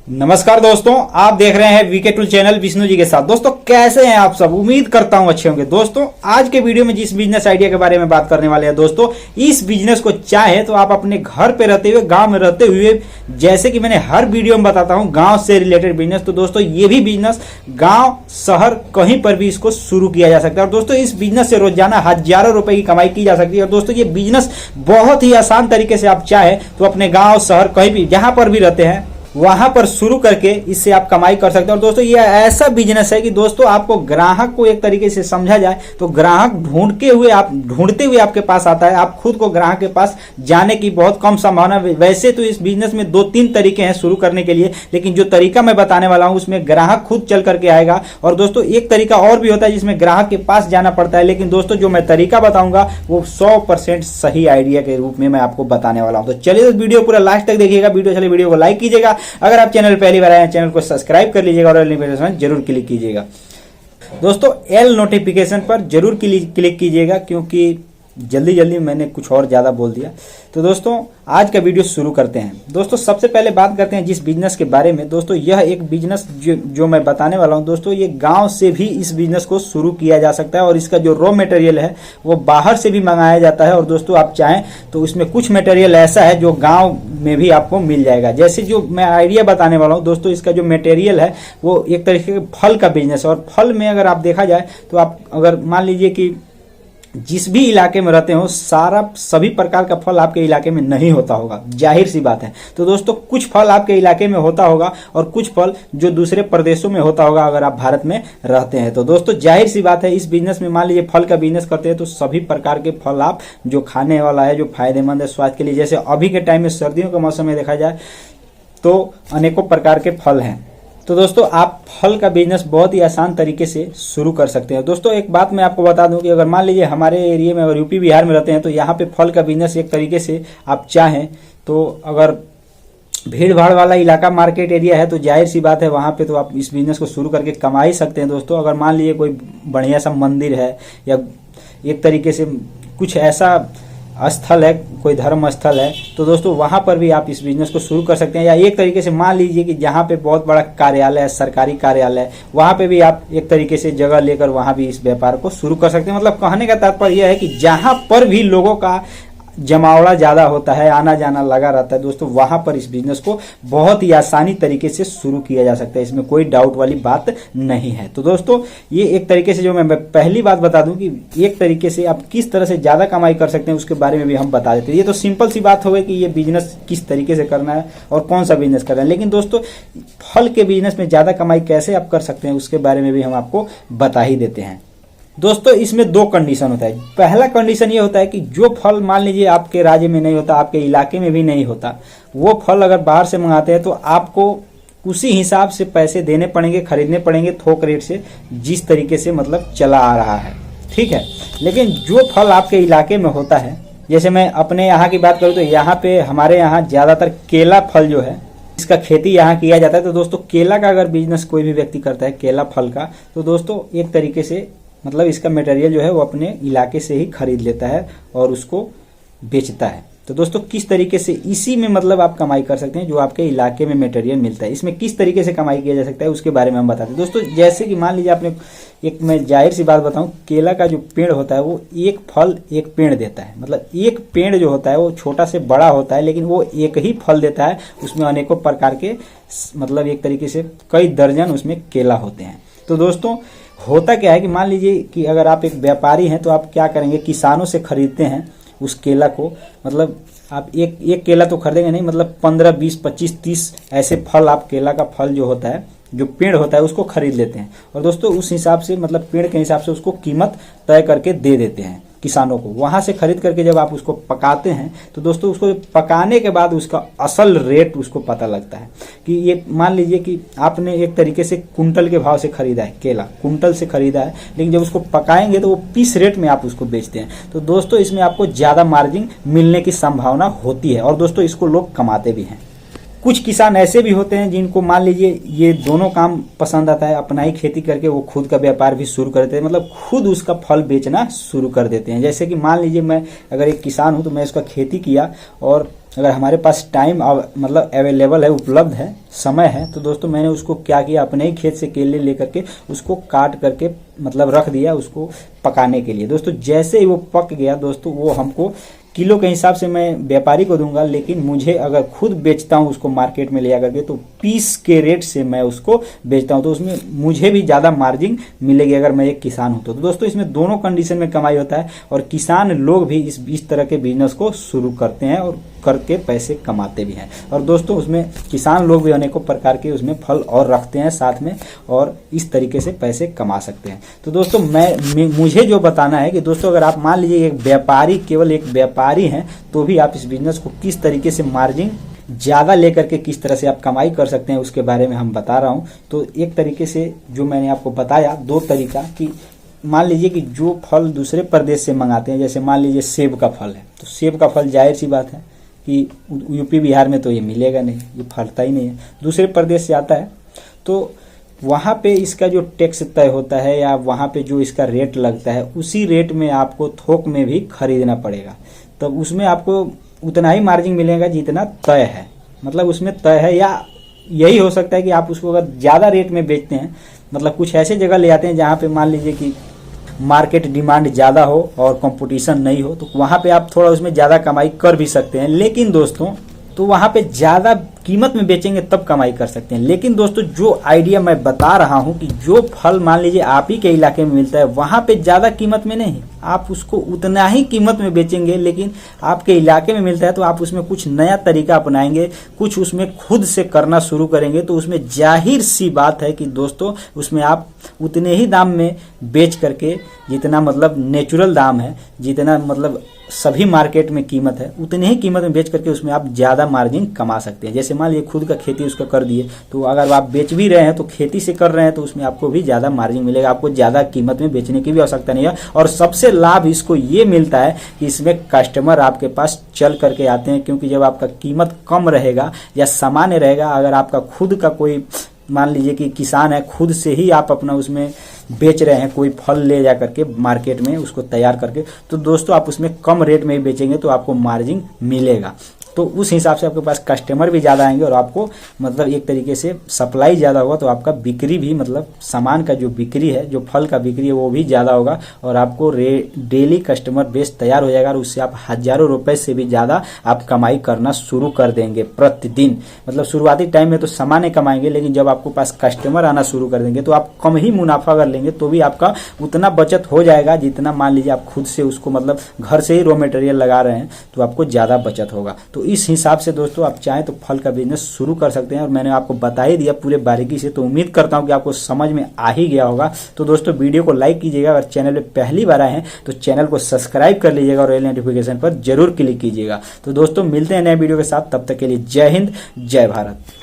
नमस्कार दोस्तों, आप देख रहे हैं VK tool channel Vishnu ji के साथ। दोस्तों कैसे हैं आप सब? उम्मीद करता हूं अच्छे होंगे। दोस्तों आज के वीडियो में जिस बिजनेस आइडिया के बारे में बात करने वाले हैं दोस्तों, इस बिजनेस को चाहे तो आप अपने घर पे रहते हुए, गांव में रहते हुए, जैसे कि मैंने हर वीडियो में बताता हूं गांव से रिलेटेड बिजनेस, तो दोस्तों ये भी बिजनेस गांव शहर कहीं पर भी इसको शुरू किया जा सकता है। और दोस्तों इस बिजनेस से रोजाना हजारों रुपए की कमाई की जा सकती है। और दोस्तों ये बिजनेस बहुत ही आसान तरीके से आप चाहे तो अपने गाँव शहर कहीं भी जहां पर भी रहते हैं वहां पर शुरू करके इससे आप कमाई कर सकते हैं। और दोस्तों ये ऐसा बिजनेस है कि दोस्तों आपको ग्राहक को एक तरीके से समझा जाए तो ग्राहक ढूंढते हुए आपके पास आता है। आप खुद को ग्राहक के पास जाने की बहुत कम संभावना। वैसे तो इस बिजनेस में 2-3 तरीके हैं शुरू करने के लिए, लेकिन जो तरीका मैं बताने वाला हूं उसमें ग्राहक खुद चल करके आएगा। और दोस्तों एक तरीका और भी होता है जिसमें ग्राहक के पास जाना पड़ता है, लेकिन दोस्तों जो मैं तरीका बताऊंगा वो 100% सही आइडिया के रूप में मैं आपको बताने वाला हूं। तो चलिए वीडियो पूरा लास्ट तक देखिएगा। वीडियो को लाइक कीजिएगा। अगर आप चैनल पहली बार आए हैं चैनल को सब्सक्राइब कर लीजिएगा और नोटिफिकेशन जरूर क्लिक कीजिएगा। दोस्तों एल नोटिफिकेशन पर जरूर क्लिक कीजिएगा, क्योंकि जल्दी मैंने कुछ और ज्यादा बोल दिया। तो दोस्तों आज का वीडियो शुरू करते हैं। दोस्तों सबसे पहले बात करते हैं जिस बिजनेस के बारे में। दोस्तों यह एक बिजनेस जो मैं बताने वाला हूं दोस्तों, ये गांव से भी इस बिजनेस को शुरू किया जा सकता है। और इसका जो रॉ मटेरियल है वो बाहर से भी मंगाया जाता है। और दोस्तों आप चाहें तो इसमें कुछ मटेरियल ऐसा है जो गांव में भी आपको मिल जाएगा। जैसे जो मैं आइडिया बताने वाला हूं दोस्तों, इसका जो मटेरियल है वो एक तरीके के फल का बिजनेस है। और फल में अगर आप देखा जाए तो आप अगर मान लीजिए कि जिस भी इलाके में रहते हो सभी प्रकार का फल आपके इलाके में नहीं होता होगा, जाहिर सी बात है। तो दोस्तों कुछ फल आपके इलाके में होता होगा और कुछ फल जो दूसरे प्रदेशों में होता होगा अगर आप भारत में रहते हैं। तो दोस्तों जाहिर सी बात है, इस बिजनेस में मान लीजिए फल का बिजनेस करते हैं तो सभी प्रकार के फल आप जो खाने वाला है, जो फायदेमंद है स्वास्थ्य के लिए, जैसे अभी के टाइम में सर्दियों के मौसम में देखा जाए तो अनेकों प्रकार के फल हैं। तो दोस्तों आप फल का बिजनेस बहुत ही आसान तरीके से शुरू कर सकते हैं। दोस्तों एक बात मैं आपको बता दूं कि अगर मान लीजिए हमारे एरिया में अगर यूपी बिहार में रहते हैं तो यहाँ पे फल का बिजनेस एक तरीके से आप चाहें तो, अगर भीड़ भाड़ वाला इलाका मार्केट एरिया है तो जाहिर सी बात है वहां पे तो आप इस बिजनेस को शुरू करके कमा ही सकते हैं। दोस्तों अगर मान लीजिए कोई बढ़िया सा मंदिर है या एक तरीके से कुछ ऐसा स्थल है, कोई धर्म स्थल है, तो दोस्तों वहां पर भी आप इस बिजनेस को शुरू कर सकते हैं। या एक तरीके से मान लीजिए कि जहां पे बहुत बड़ा कार्यालय है, सरकारी कार्यालय है, वहां पे भी आप एक तरीके से जगह लेकर वहां भी इस व्यापार को शुरू कर सकते हैं। मतलब कहने का तात्पर्य यह है कि जहां पर भी लोगों का जमावड़ा ज्यादा होता है, आना जाना लगा रहता है दोस्तों, वहां पर इस बिजनेस को बहुत ही आसानी तरीके से शुरू किया जा सकता है। इसमें कोई डाउट वाली बात नहीं है। तो दोस्तों ये एक तरीके से जो मैं पहली बात बता दूं कि एक तरीके से आप किस तरह से ज्यादा कमाई कर सकते हैं उसके बारे में भी हम बता देते हैं। ये तो सिंपल सी बात हो गई कि ये बिजनेस किस तरीके से करना है और कौन सा बिजनेस करना है, लेकिन दोस्तों फल के बिजनेस में ज्यादा कमाई कैसे आप कर सकते हैं उसके बारे में भी हम आपको बता ही देते हैं। दोस्तों इसमें 2 कंडीशन होता है। पहला कंडीशन ये होता है कि जो फल मान लीजिए आपके राज्य में नहीं होता, आपके इलाके में भी नहीं होता, वो फल अगर बाहर से मंगाते हैं तो आपको उसी हिसाब से पैसे देने पड़ेंगे, खरीदने पड़ेंगे थोक रेट से, जिस तरीके से मतलब चला आ रहा है, ठीक है। लेकिन जो फल आपके इलाके में होता है, जैसे मैं अपने यहाँ की बात करूँ तो यहाँ पे हमारे यहाँ ज्यादातर केला फल जो है इसका खेती यहाँ किया जाता है। तो दोस्तों केला का अगर बिजनेस कोई भी व्यक्ति करता है केला फल का, तो दोस्तों एक तरीके से मतलब इसका मटेरियल जो है वो अपने इलाके से ही खरीद लेता है और उसको बेचता है। तो दोस्तों किस तरीके से इसी में मतलब आप कमाई कर सकते हैं जो आपके इलाके में मटेरियल मिलता है। इसमें किस तरीके से कमाई किया जा सकता है उसके बारे में हम बताते हैं। दोस्तों जैसे कि मान लीजिए आपने एक, मैं जाहिर सी बात बताऊं, केला का जो पेड़ होता है वो एक फल एक पेड़ देता है। मतलब एक पेड़ जो होता है वो छोटा से बड़ा होता है, लेकिन वो एक ही फल देता है। उसमें अनेकों प्रकार के मतलब एक तरीके से कई दर्जन उसमें केला होते हैं। तो दोस्तों होता क्या है कि मान लीजिए कि अगर आप एक व्यापारी हैं तो आप क्या करेंगे, किसानों से खरीदते हैं उस केला को। मतलब आप एक केला तो खरीदेंगे नहीं, मतलब 15, 20, 25, 30 ऐसे फल आप केला का फल जो होता है, जो पेड़ होता है उसको खरीद लेते हैं। और दोस्तों उस हिसाब से मतलब पेड़ के हिसाब से उसको कीमत तय करके दे देते हैं किसानों को। वहां से खरीद करके जब आप उसको पकाते हैं तो दोस्तों उसको पकाने के बाद उसका असल रेट उसको पता लगता है कि ये मान लीजिए कि आपने एक तरीके से कुंटल के भाव से खरीदा है, केला कुंटल से खरीदा है, लेकिन जब उसको पकाएंगे तो वो पीस रेट में आप उसको बेचते हैं। तो दोस्तों इसमें आपको ज्यादा मार्जिन मिलने की संभावना होती है और दोस्तों इसको लोग कमाते भी हैं। कुछ किसान ऐसे भी होते हैं जिनको मान लीजिए ये दोनों काम पसंद आता है, अपना ही खेती करके वो खुद का व्यापार भी शुरू करते हैं, मतलब खुद उसका फल बेचना शुरू कर देते हैं। जैसे कि मान लीजिए मैं अगर एक किसान हूं तो मैं इसका खेती किया और अगर हमारे पास टाइम मतलब अवेलेबल है, उपलब्ध है, समय है, तो दोस्तों मैंने उसको क्या किया, अपने ही खेत से केले लेकर के उसको काट करके मतलब रख दिया उसको पकाने के लिए। दोस्तों जैसे ही वो पक गया दोस्तों, वो हमको किलो के हिसाब से मैं व्यापारी को दूंगा, लेकिन मुझे अगर खुद बेचता हूं उसको मार्केट में ले आकर के, तो पीस के रेट से मैं उसको बेचता हूं, तो उसमें मुझे भी ज़्यादा मार्जिन मिलेगी अगर मैं एक किसान हूं तो। दोस्तों इसमें दोनों कंडीशन में कमाई होता है, और किसान लोग भी इस तरह के बिजनेस को शुरू करते हैं और करके पैसे कमाते भी हैं। और दोस्तों उसमें किसान लोग भी अनेकों प्रकार के उसमें फल और रखते हैं साथ में, और इस तरीके से पैसे कमा सकते हैं। तो दोस्तों मुझे जो बताना है कि दोस्तों अगर आप मान लीजिए एक व्यापारी, केवल एक व्यापारी हैं, तो भी आप इस बिजनेस को किस तरीके से मार्जिन ज़्यादा लेकर के किस तरह से आप कमाई कर सकते हैं उसके बारे में हम बता रहा हूँ। तो एक तरीके से जो मैंने आपको बताया, दो तरीका, कि मान लीजिए कि जो फल दूसरे प्रदेश से मंगाते हैं, जैसे मान लीजिए सेब का फल है, तो सेब का फल जाहिर सी बात है कि यूपी बिहार में तो ये मिलेगा नहीं, ये फलता ही नहीं है, दूसरे प्रदेश से आता है, तो वहाँ पे इसका जो टैक्स तय होता है या वहाँ पे जो इसका रेट लगता है, उसी रेट में आपको थोक में भी खरीदना पड़ेगा। तो उसमें आपको उतना ही मार्जिन मिलेगा जितना तय है, मतलब उसमें तय है, या यही हो सकता है कि आप उसको अगर ज़्यादा रेट में बेचते हैं, मतलब कुछ ऐसे जगह ले आते हैं जहाँ पे मान लीजिए कि मार्केट डिमांड ज़्यादा हो और कंपटीशन नहीं हो, तो वहाँ पे आप थोड़ा उसमें ज़्यादा कमाई कर भी सकते हैं। लेकिन दोस्तों तो वहाँ पे ज़्यादा कीमत में बेचेंगे तब कमाई कर सकते हैं। लेकिन दोस्तों जो आइडिया मैं बता रहा हूँ कि जो फल मान लीजिए आप ही के इलाके में मिलता है, वहाँ पे ज़्यादा कीमत में नहीं, आप उसको उतना ही कीमत में बेचेंगे, लेकिन आपके इलाके में मिलता है तो आप उसमें कुछ नया तरीका अपनाएंगे, कुछ उसमें खुद से करना शुरू करेंगे, तो उसमें जाहिर सी बात है कि दोस्तों उसमें आप उतने ही दाम में बेच करके, जितना मतलब नेचुरल दाम है, जितना मतलब सभी मार्केट में कीमत है, उतने ही कीमत में बेच करके उसमें आप ज़्यादा मार्जिन कमा सकते हैं। जैसे मान लीजिए खुद का खेती उसका कर दिए, तो अगर आप बेच भी रहे हैं तो खेती से कर रहे हैं, तो उसमें आपको भी ज़्यादा मार्जिन मिलेगा, आपको ज़्यादा कीमत में बेचने की भी आवश्यकता नहीं है। और सबसे लाभ इसको ये मिलता है कि इसमें कस्टमर आपके पास चल करके आते हैं, क्योंकि जब आपका कीमत कम रहेगा या सामान्य रहेगा, अगर आपका खुद का कोई मान लीजिए कि किसान है, खुद से ही आप अपना उसमें बेच रहे हैं, कोई फल ले जा करके मार्केट में उसको तैयार करके, तो दोस्तों आप उसमें कम रेट में ही बेचेंगे तो आपको मार्जिन मिलेगा। तो उस हिसाब से आपके पास कस्टमर भी ज़्यादा आएंगे और आपको मतलब एक तरीके से सप्लाई ज़्यादा होगा, तो आपका बिक्री भी मतलब सामान का जो बिक्री है, जो फल का बिक्री है, वो भी ज़्यादा होगा, और आपको डेली कस्टमर बेस तैयार हो जाएगा, और उससे आप हज़ारों रुपए से भी ज़्यादा आप कमाई करना शुरू कर देंगे प्रतिदिन। मतलब शुरुआती टाइम में तो सामान्य कमाएंगे, लेकिन जब आपको पास कस्टमर आना शुरू कर देंगे तो आप कम ही मुनाफा अगर लेंगे तो भी आपका उतना बचत हो जाएगा, जितना मान लीजिए आप खुद से उसको मतलब घर से ही रॉ मटेरियल लगा रहे हैं, तो आपको ज़्यादा बचत होगा। तो इस हिसाब से दोस्तों आप चाहें तो फल का बिजनेस शुरू कर सकते हैं, और मैंने आपको बता ही दिया पूरे बारीकी से, तो उम्मीद करता हूं कि आपको समझ में आ ही गया होगा। तो दोस्तों वीडियो को लाइक कीजिएगा, अगर चैनल पे पहली बार आए हैं तो चैनल को सब्सक्राइब कर लीजिएगा, और नोटिफिकेशन पर जरूर क्लिक कीजिएगा। तो दोस्तों मिलते हैं नए वीडियो के साथ, तब तक के लिए जय हिंद, जय भारत।